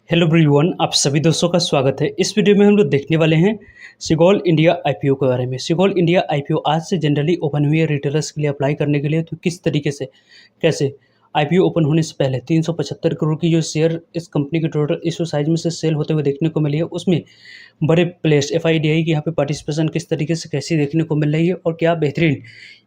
Hello everyone, आप सभी दोस्तों का स्वागत है। इस वीडियो में हम लोग देखने वाले हैं सिगोल इंडिया आईपीओ के बारे में। सिगोल इंडिया आईपीओ आज से जनरली ओपन हुई है रिटेलर्स के लिए अप्लाई करने के लिए। तो किस तरीके से कैसे आईपीओ ओपन होने से पहले 375 करोड़ की जो शेयर इस कंपनी के टोटल इशू साइज में से सेल होते हुए देखने को मिली है, उसमें बड़े प्लेयर्स एफआईडीआई की यहाँ पे पार्टिसिपेशन किस तरीके से कैसी देखने को मिल रही है और क्या बेहतरीन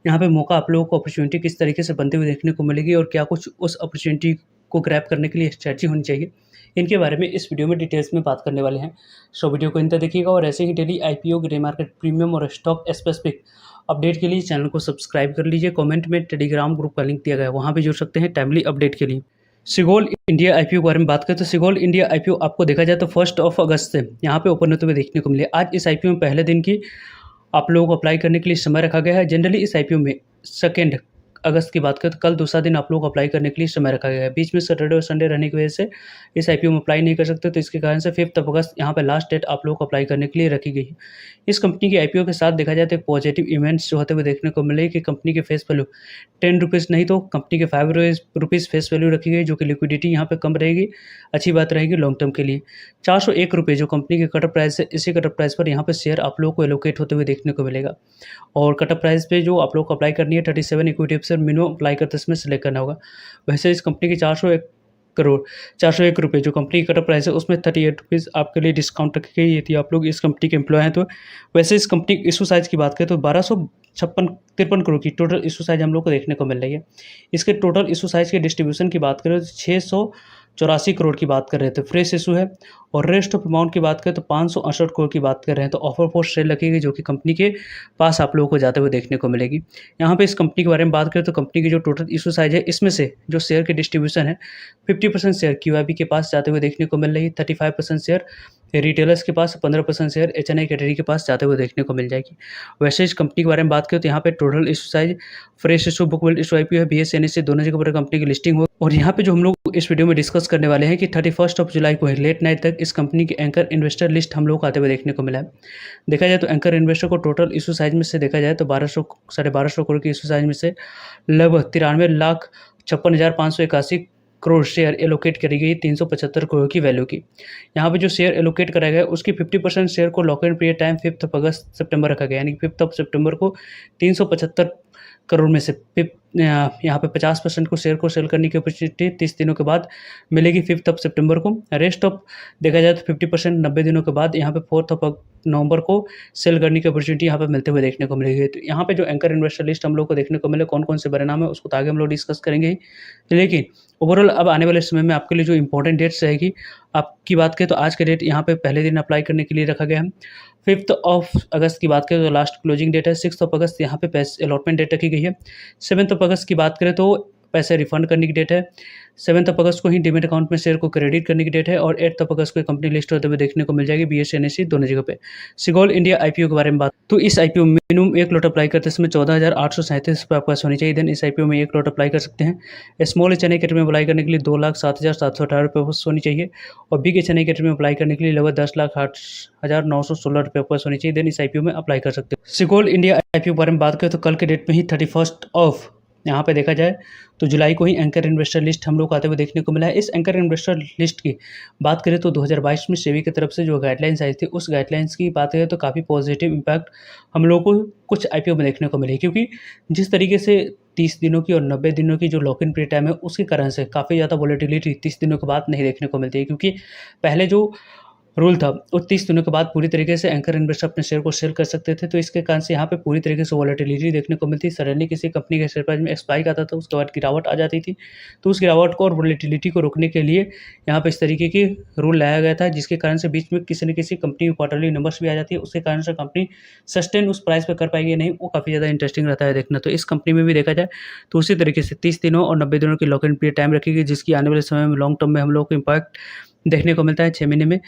यहाँ पे मौका आप लोगों को अपॉर्चुनिटी किस तरीके से बनते हुए देखने को मिलेगी और क्या कुछ उस अपॉर्चुनिटी को ग्रैब करने के लिए स्ट्रैटेजी होनी चाहिए, इनके बारे में इस वीडियो में डिटेल्स में बात करने वाले हैं। सो वीडियो को अंत तक देखिएगा और ऐसे ही daily IPO grey market premium और स्टॉक स्पेसिफिक अपडेट के लिए चैनल को सब्सक्राइब कर लीजिए। कमेंट में टेलीग्राम ग्रुप का लिंक दिया गया है, वहाँ भी जुड़ सकते हैं टाइमली अपडेट के लिए। सिगोल इंडिया आईपीओ के बारे में बात करें तो सिगोल इंडिया आईपीओ आपको देखा जाए तो 1 अगस्त से यहाँ पे ओपन होते हुए देखने को मिले। आज इस आईपीओ में पहले दिन की आप लोगों को अप्लाई करने के लिए समय रखा गया है। जनरली इस आईपीओ में 2 अगस्त की बात करें तो कल दूसरा दिन आप लोग अप्लाई करने के लिए समय रखा गया है। बीच में सैटरडे और संडे रहने की वजह से इस आईपीओ में अप्लाई नहीं कर सकते, तो इसके कारण से 5 अगस्त यहाँ पे लास्ट डेट आप लोग को अप्लाई करने के लिए रखी गई है। इस कंपनी की आईपीओ के साथ देखा जाए तो एक पॉजिटिव इवेंट्स जो होते हुए देखने को मिले कि कंपनी के फेस वैल्यू 10 रुपीज़ नहीं तो कंपनी के 5 रुपीज़ फेस वैल्यू रखी गई, जो कि लिक्विडिटी यहाँ पे कम रहेगी, अच्छी बात रहेगी लॉन्ग टर्म के लिए। 401 रुपये जो कंपनी के कटअप प्राइस है, इसी कटअप प्राइस पर यहाँ पे शेयर आप लोगों को एलोकेट होते हुए देखने को मिलेगा। और कटअप प्राइस पे जो आप लोग को अप्लाई करनी है 37 इक्विटी ऑप्शन मिनिमम अप्लाई करते समय सेलेक्ट करना होगा। वैसे इस कंपनी की 401 रुपये जो कंपनी की कटअप प्राइस है, उसमें 38 रुपीज़ आपके लिए डिस्काउंट रखी गई यदि आप लोग इस कंपनी के एम्प्लॉय हैं तो। वैसे इस कंपनी इशू साइज़ की बात करें तो 1253 करोड़ की टोटल इशू साइज़ हम लोग को देखने को मिल रही है। इसके टोटल इशू साइज़ के डिस्ट्रीब्यूशन की बात करें तो 684 करोड़ की बात कर रहे थे फ्रेश इशू है, और रेस्ट ऑफ अमाउंट की बात करें तो 568 करोड़ की बात कर रहे हैं। तो ऑफर फॉर सेल रखी गई जो कि कंपनी के पास आप लोगों को जाते हुए देखने को मिलेगी। यहाँ पे इस कंपनी के बारे में बात करें तो कंपनी की जो टोटल इशू साइज है, इसमें से जो शेयर की डिस्ट्रीब्यूशन है 50% शेयर क्यूआईबी के पास जाते हुए देखने को मिल रही है, 35% शेयर रिटेलर्स के पास, 15% शेयर एचएनआई कैटेगरी के पास जाते हुए देखने को मिल जाएगी। वैसे इस कंपनी के बारे में बात करें तो यहाँ पे total issue size fresh issue book build issue IPO है, बीएसएनएससी दोनों जगह पर कंपनी की लिस्टिंग हो। और यहाँ पे जो हम लोग इस वीडियो में डिस्कस करने वाले हैं कि 31 जुलाई को लेट नाइट तक इस कंपनी की एंकर इन्वेस्टर लिस्ट हम लोग को आते हुए देखने को मिला है। देखा जाए तो एंकर इन्वेस्टर को टोटल इशू साइज में से देखा जाए तो 1200 करोड़ की इशू साइज में से लगभग 93,56,581 करोड़ शेयर एलोकेट करी गई 375 करोड़ की वैल्यू की। यहाँ पे जो शेयर एलोकेट कराया गया उसकी 50% शेयर को लॉक इन पीरियड टाइम 5 अगस्त सितंबर रखा गया, यानी 5 सितंबर को 375 करोड़ में से यहाँ पे 50% को शेयर को सेल करने की अपॉर्चुनिटी 30 दिनों के बाद मिलेगी 5 सितंबर को। रेस्ट ऑफ देखा जाए तो 50% 90 दिनों के बाद यहाँ पे 4 नवंबर को सेल करने की अपॉर्चुनिटी यहाँ पे मिलते हुए देखने को मिलेगी। तो यहाँ पे जो एंकर इन्वेस्टर लिस्ट हम लोग को देखने को मिले कौन कौन से परिणाम है उसको तो आगे हम लोग डिस्कस करेंगे ही, लेकिन ओवरऑल अब आने वाले समय में आपके लिए जो इंपॉर्टेंट डेट्स रहेगी आपकी बात करें तो आज के डेट यहाँ पे पहले दिन अप्लाई करने के लिए रखा गया है। 5 अगस्त की बात करें तो लास्ट क्लोजिंग डेट है। 6 अगस्त यहाँ पे पैसे अलॉटमेंट डेट रखी गई है। 7 अगस्त की बात करें तो पैसे रिफंड करने की डेट है। 7 अगस्त को ही डिमेट अकाउंट में शेयर को क्रेडिट करने की डेट है, और 8 अगस्त को कंपनी लिस्ट होते हुए देखने को मिल जाएगी बीएसएनएससी दोनों जगह पे। सिगोल इंडिया आईपीओ के बारे में बात तो इस आईपीओ में मिनिमम एक लॉट अप्लाई करते समय 14,837 रुपये आपके पास होनी चाहिए। देन इस आईपीओ में एक लॉट अप्लाई कर सकते हैं। स्मॉल एचएनआई कैटेगरी में अप्लाई करने के लिए 2,07,718 रुपये होनी चाहिए, और बिग एचएनआई कैटेगरी में अप्लाई करने के लिए लगभग 10,08,916 रुपये आपके पास होनी चाहिए। देन इस आईपीओ में अप्लाई कर सकते हैं। सिगोल इंडिया आईपीओ के बारे में बात करें तो कल के डेट में ही 31 यहाँ पे देखा जाए तो जुलाई को ही एंकर इन्वेस्टर लिस्ट हम लोग को आते हुए देखने को मिला है। इस एंकर इन्वेस्टर लिस्ट की बात करें तो 2022 में सेबी की तरफ से जो गाइडलाइंस आई थी उस गाइडलाइंस की बात करें तो काफ़ी पॉजिटिव इम्पैक्ट हम लोग को कुछ आईपीओ में देखने को मिले, क्योंकि जिस तरीके से 30 दिनों की और 90 दिनों की जो लॉक इन पीरियड टाइम है उसके कारण से काफ़ी ज़्यादा वॉलेटिलिटी 30 दिनों के बाद नहीं देखने को मिलती है, क्योंकि पहले जो रूल था उस 30 दिनों के बाद पूरी तरीके से एंकर इन्वेस्टर अपने शेयर को सेल कर सकते थे। तो इसके कारण से यहाँ पे पूरी तरीके से वॉलेटिलिटी देखने को मिलती। सडनली किसी कंपनी के शेयर प्राइस में स्पाइक आता था, उसके बाद गिरावट आ जाती थी। तो उस गिरावट को और वॉलेटिलिटी को रोकने के लिए यहाँ पे इस तरीके की रूल लाया गया था, जिसके कारण से बीच में किसी न किसी कंपनी में क्वार्टरली नंबर्स भी आ जाती है। उसके कारण से कंपनी सस्टेन उस प्राइस पर कर पाएगी नहीं, वो काफ़ी ज़्यादा इंटरेस्टिंग रहता है देखना। तो इस कंपनी में भी देखा जाए तो उसी तरीके से 30 दिनों और 90 दिनों की लॉक इन पीरियड टाइम रखेगी, जिसकी आने वाले समय में लॉन्ग टर्म में हम लोग को इम्पैक्ट देखने को मिलता है 6 महीने में।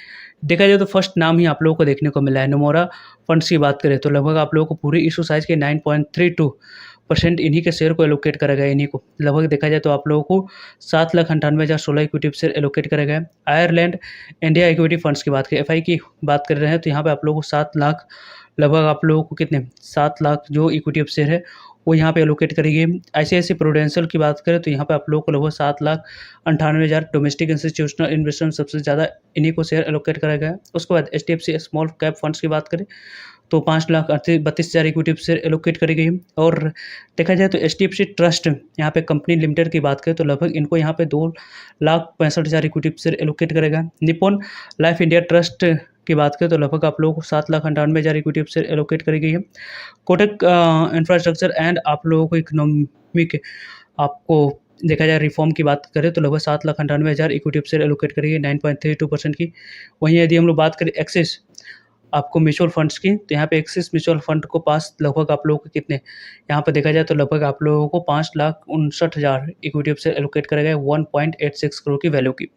देखा जाए तो फर्स्ट नाम ही आप लोगों को देखने को मिला है। नोमोरा फंड्स की बात करें तो लगभग आप लोगों को पूरी इशू साइज के 9.32% इन्हीं के शेयर को एलोकेट करा गया। इन्हीं को लगभग देखा जाए तो आप लोगों को 7,98,016 इक्विटी शेयर एलोकेट करा गया है। आयरलैंड इंडिया इक्विटी फंड्स की बात करें, एफआई की बात कर रहे हैं तो यहाँ पे आप लोगों को 7 लाख लगभग आप लोगों को कितने 7 लाख जो इक्विटी शेयर है वो यहाँ पे एलोकेट करी गई। आईसीआईसी प्रूडेंशियल की बात करें तो यहाँ पे आप लोगों को लगभग 7,98,000 डोमेस्टिक इंस्टीट्यूशनल इन्वेस्टमेंट सबसे ज़्यादा इन्हीं को शेयर एलोकेट करा गया है। उसके बाद एचडीएफसी स्मॉल कैप फंड्स की बात करें तो 5,32,000 इक्विटी शेयर एलोकेट करी गई है। और देखा जाए तो एचडीएफसी ट्रस्ट यहाँ पे कंपनी लिमिटेड की बात करें तो लगभग इनको यहाँ पे 2,65,000 इक्विटी शेयर एलोकेट करेगा। निप्पॉन लाइफ इंडिया ट्रस्ट की बात करें तो लगभग आप लोगों को 7,98,000 इक्विटी शेयर एलोकेट करी गई है। कोटक इंफ्रास्ट्रक्चर एंड आप लोगों को इकोनॉमिक आपको देखा जाए रिफॉर्म की बात करें तो लगभग 7,98,000 इक्विटी शेयर एलोकेट करी गई 9.32% की। वहीं यदि हम लोग बात करें एक्सिस आपको म्यूचुअल फंड्स की तो यहाँ पे एक्सिस म्यूचुअल फंड को पास लगभग आप लोगों को कितने यहाँ पे देखा जाए तो लगभग आप लोगों को 5,59,000 इक्विटी शेयर एलोकेट करा गया 1.86 करोड़ की वैल्यू की।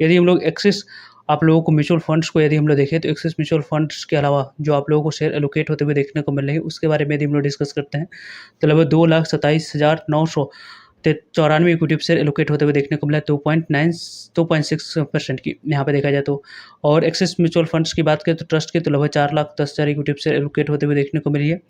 यदि हम लोग एक्सिस आप लोगों को म्यूचुअल फंड्स को यदि हम लोग देखें तो एक्सिस म्यूचुअल फंड्स के अलावा जो आप लोगों को शेयर एलोकेट होते हुए देखने को मिल रहे हैं उसके बारे में यदि हम लोग डिस्कस करते हैं तो लगभग 2,27,994 इक्विटी शेयर एलोकेट होते हुए देखने को मिला 2.6% की यहाँ पे देखा जाए तो। और एक्सिस म्यूचुअल फंड्स की बात करें तो ट्रस्ट के तो लगभग 4,10,000 इक्विटी शेयर एलोकेट होते हुए देखने को मिली है।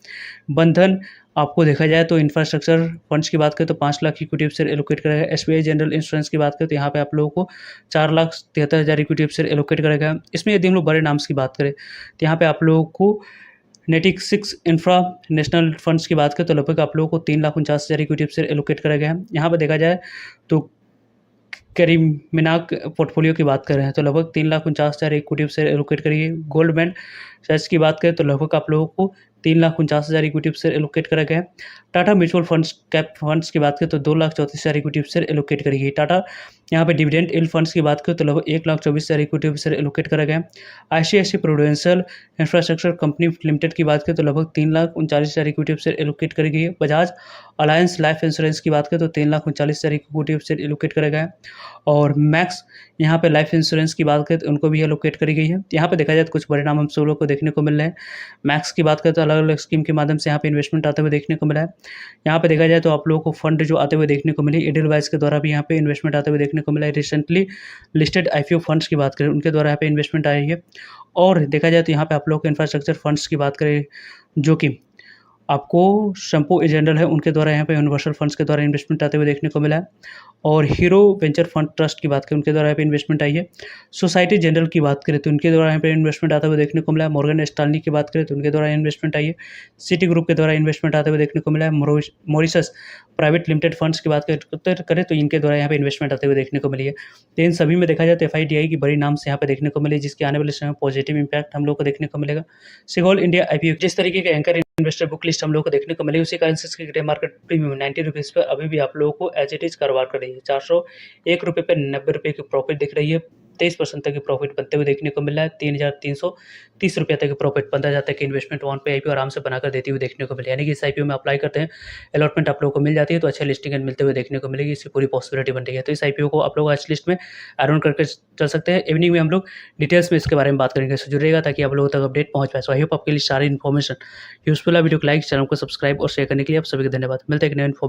बंधन आपको देखा जाए तो इंफ्रास्ट्रक्चर फंड्स की बात करें तो 5 लाख इक्विटी शेयर एलोकेट करेगा। एसबीआई जनरल इंश्योरेंस की बात करें तो यहाँ पे आप लोगों को 4,73,000 इक्विटी शेयर एलोकेट करेगा। इसमें यदि हम लोग बड़े नाम्स की बात करें तो यहाँ पे आप लोगों को नेटिक 6 इंफ्रा नेशनल फंड्स की बात करें तो लगभग आप लोगों को 3,49,000 इक्विटी शेयर एलोकेट करा गया है। यहाँ पर देखा जाए तो कैरिमिनाक पोर्टफोलियो की बात कर रहे हैं तो लगभग 3,49,000 इक्विटी शेयर एलोकेट करिए। गोल्डमैन सैक्स की बात करें तो लगभग आप लोगों को 3,49,000 इक्विटी शेयर एलोकेट करा गया है। Tata mutual funds cap funds की बात करें तो 2,34,000 इक्विटी शेयर एलोकेट करी गई। टाटा यहाँ पे डिविडेंड इल फंड्स की बात करें तो लगभग 1,24,000 इक्विटी शेयर एलोकेट करा गया है। ICICI Prudential Infrastructure Company Limited की बात करें तो लगभग 3,39,000 इक्विटी शेयर एलोकेट करी गई है। बजाज अलायंस लाइफ इंश्योरेंस की बात करें तो 3,39,000 इक्विटी शेयर एलोकेट करा गया है। और मैक्स यहाँ पे लाइफ इंश्योरेंस की बात करें तो उनको भी एलोकेट करी गई है। यहाँ पे देखा जाए तो कुछ बड़े नाम हम सब लोग को देखने को मिल रहे हैं। मैक्स की बात करें तो अलग अलग स्कीम के माध्यम से यहाँ पे इन्वेस्टमेंट आते हुए देखने को मिला है। यहाँ पे देखा जाए तो आप लोगों को फंड जो आते हुए देखने को मिले एडलवाइज के द्वारा भी यहाँ पे इन्वेस्टमेंट आते हुए देखने को मिला है। रिसेंटली लिस्टेड आईपीओ फंड्स की बात करें उनके द्वारा यहाँ पे इन्वेस्टमेंट आई है। और देखा जाए तो यहाँ पे आप लोगों को इंफ्रास्ट्रक्चर फंड्स की बात करें जो कि आपको शैम्पू जनरल है उनके द्वारा यहाँ पे यूनिवर्सल फंड्स के द्वारा इन्वेस्टमेंट आते हुए देखने को मिला है। और हीरो वेंचर फंड ट्रस्ट की बात करें उनके द्वारा यहाँ पे इन्वेस्टमेंट आई है। सोसाइटी जनरल की बात करें तो उनके द्वारा यहाँ पे इन्वेस्टमेंट आता हुए देखने को मिला है। मॉर्गन स्टैनली की बात करें तो उनके द्वारा इन्वेस्टमेंट आई है। सिटी ग्रुप के द्वारा इन्वेस्टमेंट आते हुए देखने को मिला है। मॉरिशस प्राइवेट लिमिटेड फंड्स की बात करें तो इनके द्वारा यहाँ पे इन्वेस्टमेंट आते हुए देखने को मिली है। तो इन सभी में देखा जाए तो एफआईडीआई की बड़ी नाम से यहाँ पे देखने को मिले जिसके आने वाले समय में पॉजिटिव इंपैक्ट हम लोग को देखने को मिलेगा। सिगोल इंडिया आईपीओ जिस तरीके के एंकर इन्वेस्टर बुक लिस्ट हम लोग को देखने को मिली उसी करेंसीज की ग्रे मार्केट प्रीमियम 90 रुपीज़ पर अभी भी आप लोगों को एज इट इज कारोबार कर रही है। 401 रुपये पर 90 रुपये की प्रॉफिट दिख रही है। 23% तक की प्रॉफिट बनते हुए देखने को मिल रहा है। 3,330 रुपये तक की प्रॉफिट 15,000 तक की इन्वेस्टमेंट वन पे आईपीओ आराम से बनाकर देती हुई देखने को मिले। यानी कि इस आईपीओ में अप्लाई करते हैं अलॉटमेंट आप लोगों को मिल जाती है तो अच्छे लिस्टिंग मिलते हुए देखने को मिलेगी। इसकी पूरी पॉसिबिलिटी बन रही है। तो इस आईपीओ को आप लोग आज लिस्ट में एड ऑन करके चल सकते हैं। इवनिंग में हम लोग डिटेल्स में इसके बारे में बात करेंगे। सो जुड़ेगा ताकि आप लोगों तक अपडेट पहुंच पाए। सो आई होप आपके लिए सारी इन्फॉर्मेशन यूजफुल है। वीडियो को लाइक, चैनल को सब्सक्राइब और शेयर करने के लिए आप सभी को धन्यवाद। मिलते हैं एक नए इन्फॉर्मेशन